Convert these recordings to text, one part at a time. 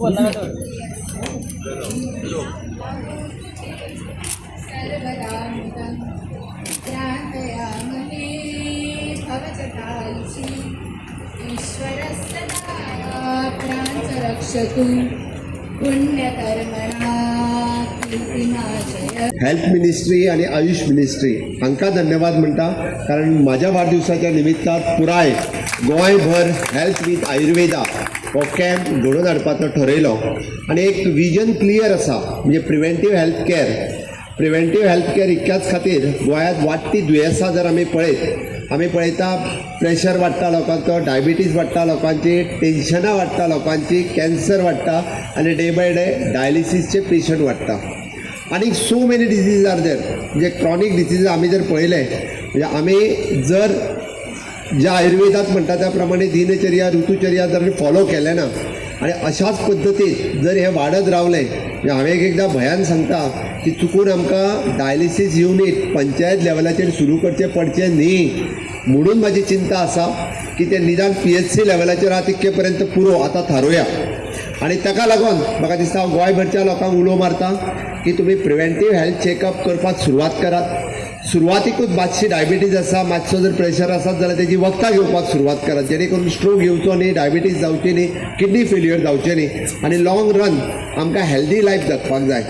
Health ministry आणि Ayush ministry हांकां धन्यवाद म्हणटा, कारण माझ्या वाढदिवसाच्या निमित्तान पुराय गोंयभर हेल्थ विथ आयुर्वेदा हो कॅम्प घडोवन हाडपाचो ठरयलो आनी एक विजन क्लियर आसा, म्हणजे प्रिव्हेंटीव हेल्थ केअर इतक्याच खातीर गोंयांत वाडटी दुयेंसां जर आमी पळयता प्रेशर वाडटा लोकांचो, डायबिटीज वाडटा लोकांची, टेन्शनां वाडटा लोकांची, कॅन्सर वाडटा आनी डे बाय डे डायलिसीसचे पेशंट वाडटा आनी so many disease are there. म्हणजे क्रॉनीक डिजीज आमी जर पळयले, म्हणजे आमी जर ज्या आयुर्वेदात म्हणटा त्या प्रमाणे दिनचर्या ऋतुचर्या जर फॉलो केलें ना आणि अशाच पद्दतीन जर हे वाडत रावलें, म्हणजे हांवें एकदां भयान सांगता की चुकून आमकां डायलिसीस युनीट पंचायत लेवलाचेर सुरू करचें पडचें न्ही म्हणून म्हाजी चिंता आसा की ते निदान PHC लेवलाचेर आहा तितके पर्यंत पुरो आतां थारोवया. आनी ताका लागून म्हाका दिसता हांव गोंयभरच्या लोकांक उलो मारता की तुमी प्रिव्हेंटीव हेल्थ चॅकअप करपाक सुरवात करात. सुरवातीकूच मातशी डायबिटीज आसा, मातसो जर प्रेशर आसत जाल्यार तेजी वखदां घेवपाक सुरवात करात, जेणे करून स्ट्रोक येवचो न्ही, डायबिटीज जावची न्ही, किडनी फेल्युअर जावचें न्ही आनी लॉंग रन आमकां हेल्दी लायफ जगपाक जाय.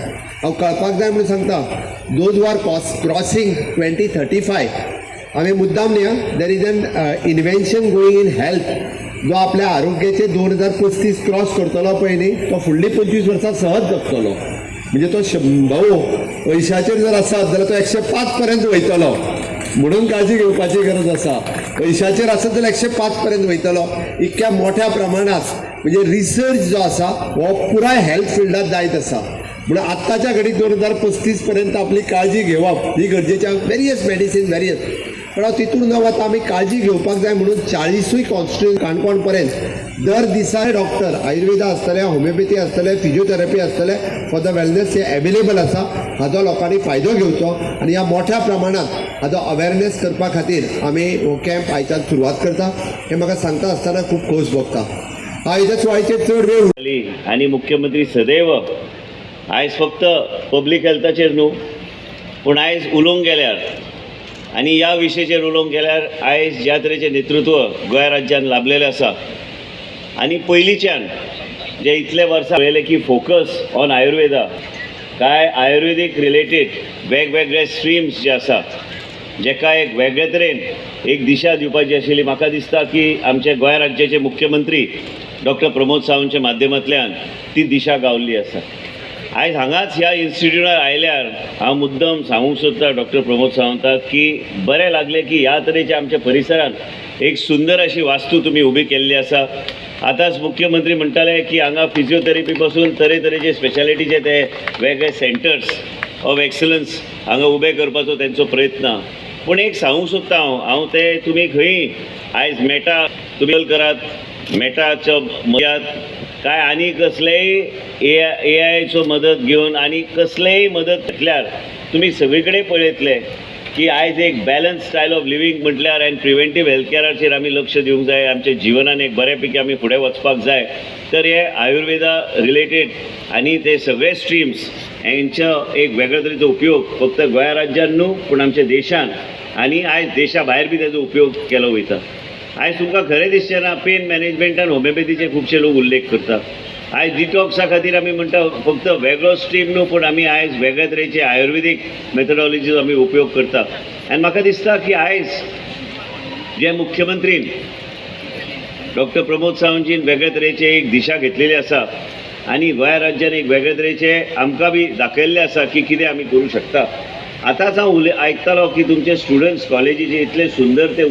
हांव कळपाक जाय म्हणून सांगता, दोज आर क्रॉसींग 2035 आमी मुद्दाम न्ही, there is an invention going in health. जो आपल्या आरोग्याचे 2035 क्रॉस करतलो पळय न्ही, तो फुडली 25 वर्सां सहज जगतलो. म्हणजे तो 100 पयशाचेर जर आसत जाल्यार तो 105 पर्यंत वयतलो. म्हणून काळजी घेवपाची गरज आसा. पयशाचेर आसत जाल्यार 105 पर्यंत वयतलो. इतक्या मोठ्या प्रमाणात म्हणजे रिसर्च जो आसा हो पुराय हेल्थ फिल्डात जायत आसा. म्हणून आत्ताच्या घडीक 2035 पर्यंत आपली काळजी घेवप ही गरजेची. वेरियस मेडिसीन पण हांव तितून न वता आमी काळजी घेवपाक जाय म्हणून 40 कॉन्स्टिट्युएंसी काणकोण पर्यंत दर दिसा डॉक्टर आयुर्वेदा आसतले, होमिओपॅथी आसतले, फिजिओथेरपी आसतले फॉर द वेलनेस हे अवेलेबल आसा. हाचो लोकांनी फायदो घेवचो आनी ह्या मोठ्या प्रमाणात हाचो अवेरनेस करपा खातीर आमी हो कॅम्प आयच्यान सुरवात करता. हे म्हाका सांगता आसतना खूब खोस भोगता. हांव हेच्या सुवाळेचेर चड वेळ आनी मुख्यमंत्री सदैव आयज फक्त पब्लीक हेल्थाचेर न्हू पूण आयज उलोवंक गेल्यार आनी ह्या विशयाचेर उलोवंक गेल्यार आयज ज्या तरेचें नेतृत्व गोंय राज्यान लाभलेलें आसा आनी पयलींच्यान जे इतले वर्सां पळयलें की फोकस ऑन आयुर्वेदा, काय आयुर्वेदीक रिलेटेड वेगवेगळे स्ट्रिम्स जे आसा जेका एक वेगळे तरेन एक दिशा दिवपाची आशिल्ली. म्हाका दिसता की आमचे गोंय राज्याचे मुख्यमंत्री डॉक्टर प्रमोद सावंतच्या माध्यमांतल्यान ती दिशा गावल्ली आसा. आयज हांगाच ह्या इन्स्टिट्यूटार आयल्यार हांव मुद्दम सांगूंक सोदता डॉक्टर प्रमोद सावंताक की बरें लागलें की ह्या तरेच्या आमच्या परिसरांत एक सुंदर अशी वास्तू तुमी उबी केल्ली आसा. आतांच मुख्यमंत्री म्हणटाले की हांगा फिजिओथेरपी पासून तरेतरेचे स्पेशालिटीचे ते वेगळे सेंटर्स ऑफ एक्सलन्स हांगा उबे करपाचो तेंचो प्रयत्न. पूण एक सांगूंक सोदता हांव ते तुमी खंय आयज मेटा तुमी करात, मेटाचो मदत काय आनी कसलेय AIचो मदत घेवन आनी कसलेय मदत घेतल्यार तुमी सगळे कडेन पळयतले की आयज एक बॅलन्स स्टायल ऑफ लिव्हिंग म्हटल्यार आनी प्रिव्हेंटीव हेल्थ केअराचेर आमी लक्ष दिवंक जाय. आमच्या जिवनान एक बऱ्यापैकी आमी फुडें वचपाक जाय. तर हे आयुर्वेदा रिलेटेड आनी ते सगळे स्ट्रिम्स हेंचो एक वेगळ्या तरेचो उपयोग फक्त गोंय राज्यान न्हू पूण आमच्या देशान आनी आयज देशा भायर बी तेजो उपयोग केलो वयता. आयज तुमकां खरें दिसचें ना पेन मॅनेजमेंटान होमिओपॅथीचे खुबशे लोक उल्लेख करतात. आयज डिटॉक्सा खातीर आमी म्हणटा फक्त वेगळो स्ट्रीम न्हू पूण आमी आयज वेगळ्या तरेचे आयुर्वेदीक मेथडॉलॉजीचो आमी उपयोग करता. आनी म्हाका दिसता की आयज जे मुख्यमंत्रीन डॉक्टर प्रमोद सावंतजीन वेगळ्या तरेचे एक दिशा घेतलेली आसा आनी गोंय राज्यान एक वेगळ्या तरेचे आमकां बी दाखयल्लें आसा की कितें आमी करूं शकता. आतांच हांव आयकतालो की तुमचे स्टुडंट्स कॉलेजीचे इतले सुंदर ते